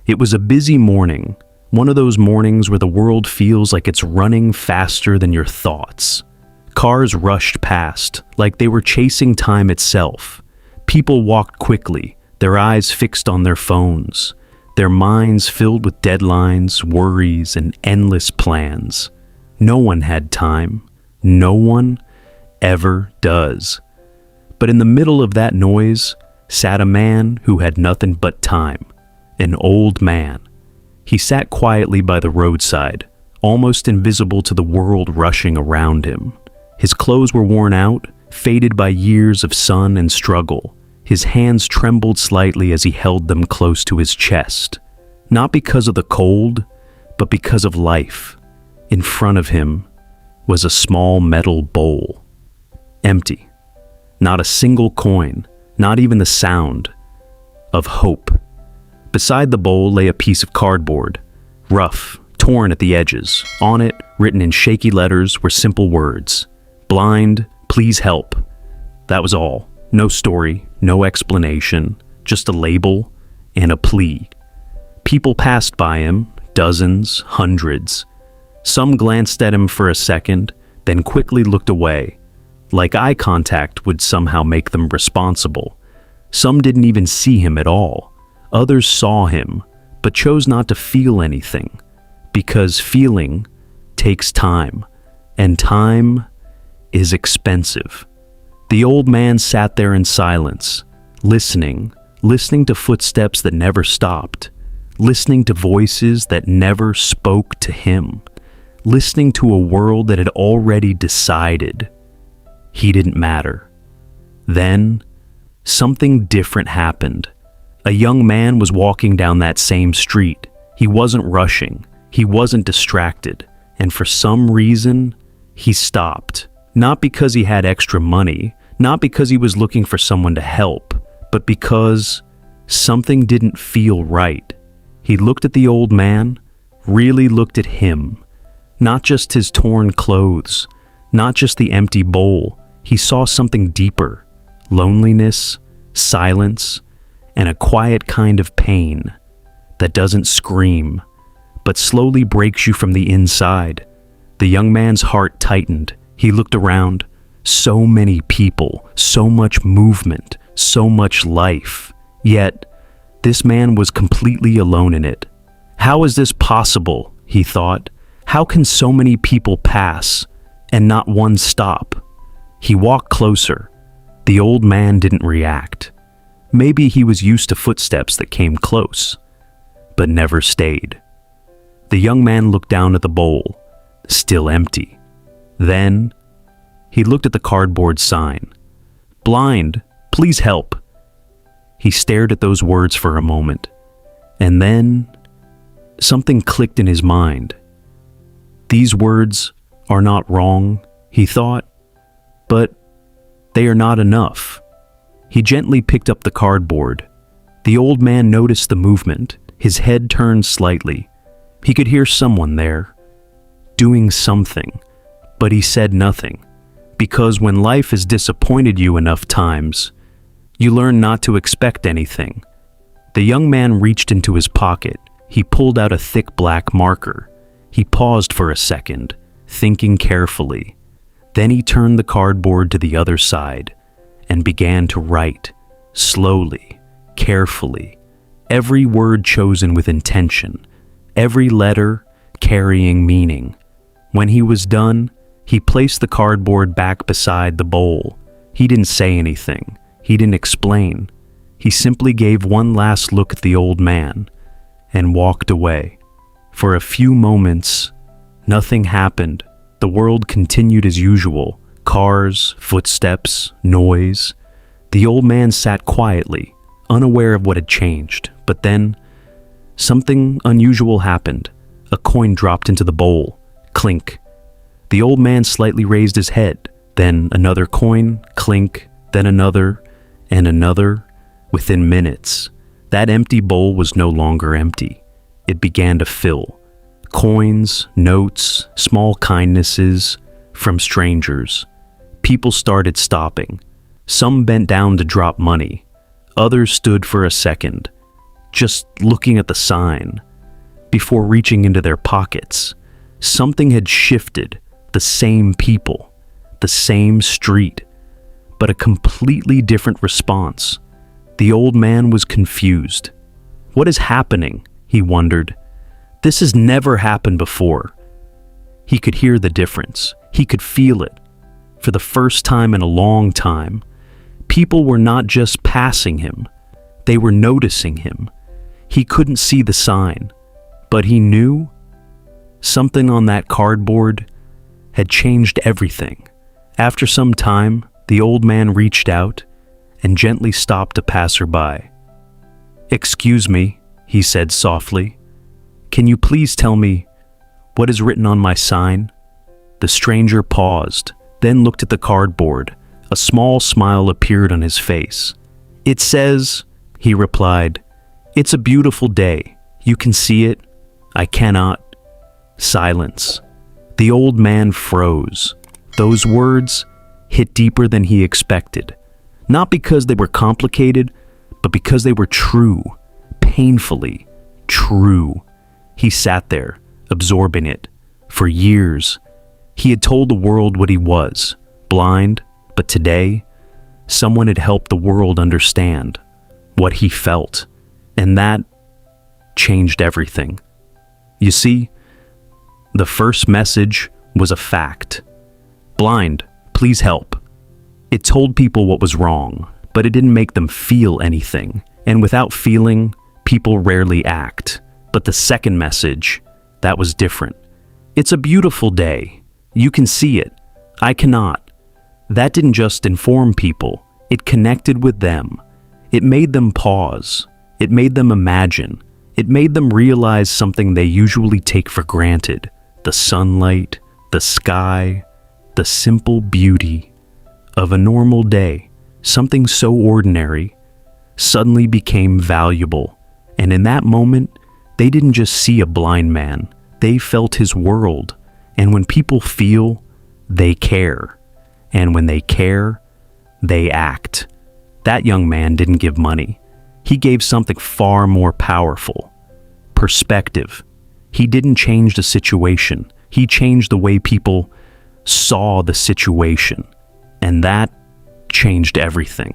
It was a busy morning, one of those mornings where the world feels like it's running faster than your thoughts. Cars rushed past, like they were chasing time itself. People walked quickly, their eyes fixed on their phones, their minds filled with deadlines, worries, and endless plans. No one had time. No one ever does. But in the middle of that noise sat a man who had nothing but time. An old man. He sat quietly by the roadside, almost invisible to the world rushing around him. His clothes were worn out, faded by years of sun and struggle. His hands trembled slightly as he held them close to his chest. Not because of the cold, but because of life. In front of him was a small metal bowl. Empty. Not a single coin, not even the sound of hope. Beside the bowl lay a piece of cardboard, rough, torn at the edges. On it, written in shaky letters, were simple words. Blind, please help. That was all. No story, no explanation, just a label and a plea. People passed by him, dozens, hundreds. Some glanced at him for a second, then quickly looked away, like eye contact would somehow make them responsible. Some didn't even see him at all. Others saw him, but chose not to feel anything, because feeling takes time, and time is expensive. The old man sat there in silence, listening to footsteps that never stopped, listening to voices that never spoke to him, listening to a world that had already decided he didn't matter. Then, something different happened. A young man was walking down that same street. He wasn't rushing. He wasn't distracted. And for some reason, he stopped. Not because he had extra money, not because he was looking for someone to help, but because something didn't feel right. He looked at the old man, really looked at him. Not just his torn clothes, not just the empty bowl. He saw something deeper. Loneliness, silence, and a quiet kind of pain that doesn't scream, but slowly breaks you from the inside. The young man's heart tightened. He looked around. So many people, so much movement, so much life. Yet, this man was completely alone in it. How is this possible, he thought. How can so many people pass and not one stop? He walked closer. The old man didn't react. Maybe he was used to footsteps that came close, but never stayed. The young man looked down at the bowl, still empty. Then, he looked at the cardboard sign. Blind, please help. He stared at those words for a moment, and then something clicked in his mind. These words are not wrong, he thought, but they are not enough. He gently picked up the cardboard. The old man noticed the movement. His head turned slightly. He could hear someone there, doing something, but he said nothing. Because when life has disappointed you enough times, you learn not to expect anything. The young man reached into his pocket. He pulled out a thick black marker. He paused for a second, thinking carefully. Then he turned the cardboard to the other side and began to write, slowly, carefully, every word chosen with intention, every letter carrying meaning. When he was done, he placed the cardboard back beside the bowl. He didn't say anything. He didn't explain. He simply gave one last look at the old man and walked away. For a few moments, nothing happened. The world continued as usual. Cars, footsteps, noise. The old man sat quietly, unaware of what had changed. But then, something unusual happened. A coin dropped into the bowl. Clink. The old man slightly raised his head. Then another coin, clink, then another, and another. Within minutes, that empty bowl was no longer empty. It began to fill. Coins, notes, small kindnesses from strangers. People started stopping. Some bent down to drop money. Others stood for a second, just looking at the sign, before reaching into their pockets. Something had shifted. The same people, the same street, but a completely different response. The old man was confused. What is happening? He wondered. This has never happened before. He could hear the difference. He could feel it. For the first time in a long time, people were not just passing him. They were noticing him. He couldn't see the sign, but he knew something on that cardboard had changed everything. After some time, the old man reached out and gently stopped a passerby. "Excuse me," he said softly. "Can you please tell me what is written on my sign?" The stranger paused, then looked at the cardboard. A small smile appeared on his face. "It says," he replied, "it's a beautiful day. You can see it. I cannot." Silence. The old man froze. Those words hit deeper than he expected. Not because they were complicated, but because they were true. Painfully true. He sat there, absorbing it. For years, he had told the world what he was, blind, but today, someone had helped the world understand what he felt, and that changed everything. You see, the first message was a fact. Blind, please help. It told people what was wrong, but it didn't make them feel anything. And without feeling, people rarely act. But the second message, that was different. It's a beautiful day. You can see it. I cannot. That didn't just inform people. It connected with them. It made them pause. It made them imagine. It made them realize something they usually take for granted. The sunlight, the sky, the simple beauty of a normal day. Something so ordinary suddenly became valuable. And in that moment, they didn't just see a blind man. They felt his world. And when people feel, they care. And when they care, they act. That young man didn't give money. He gave something far more powerful. Perspective. He didn't change the situation. He changed the way people saw the situation. And that changed everything.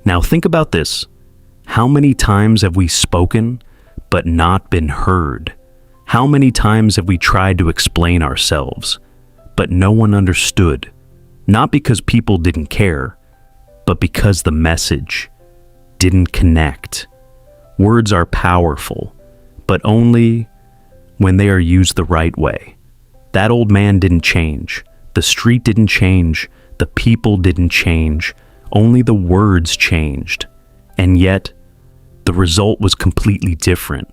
Now think about this. How many times have we spoken but not been heard? How many times have we tried to explain ourselves, but no one understood? Not because people didn't care, but because the message didn't connect. Words are powerful, but only when they are used the right way. That old man didn't change. The street didn't change. The people didn't change. Only the words changed. And yet, the result was completely different.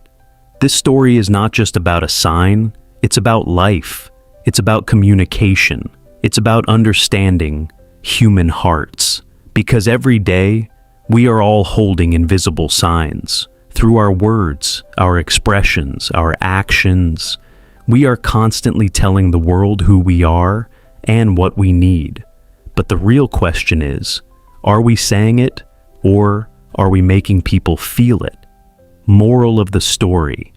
This story is not just about a sign. It's about life. It's about communication. It's about understanding human hearts. Because every day, we are all holding invisible signs. Through our words, our expressions, our actions, we are constantly telling the world who we are and what we need. But the real question is, are we saying it, or are we making people feel it? Moral of the story: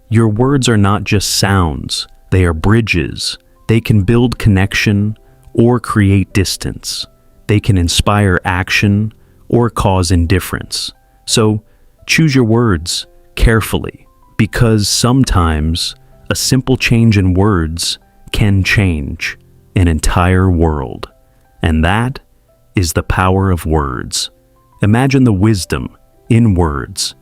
your words are not just sounds, they are bridges. They can build connection or create distance. They can inspire action or cause indifference. So choose your words carefully, because sometimes a simple change in words can change an entire world. And that is the power of words. Imagine the wisdom in words.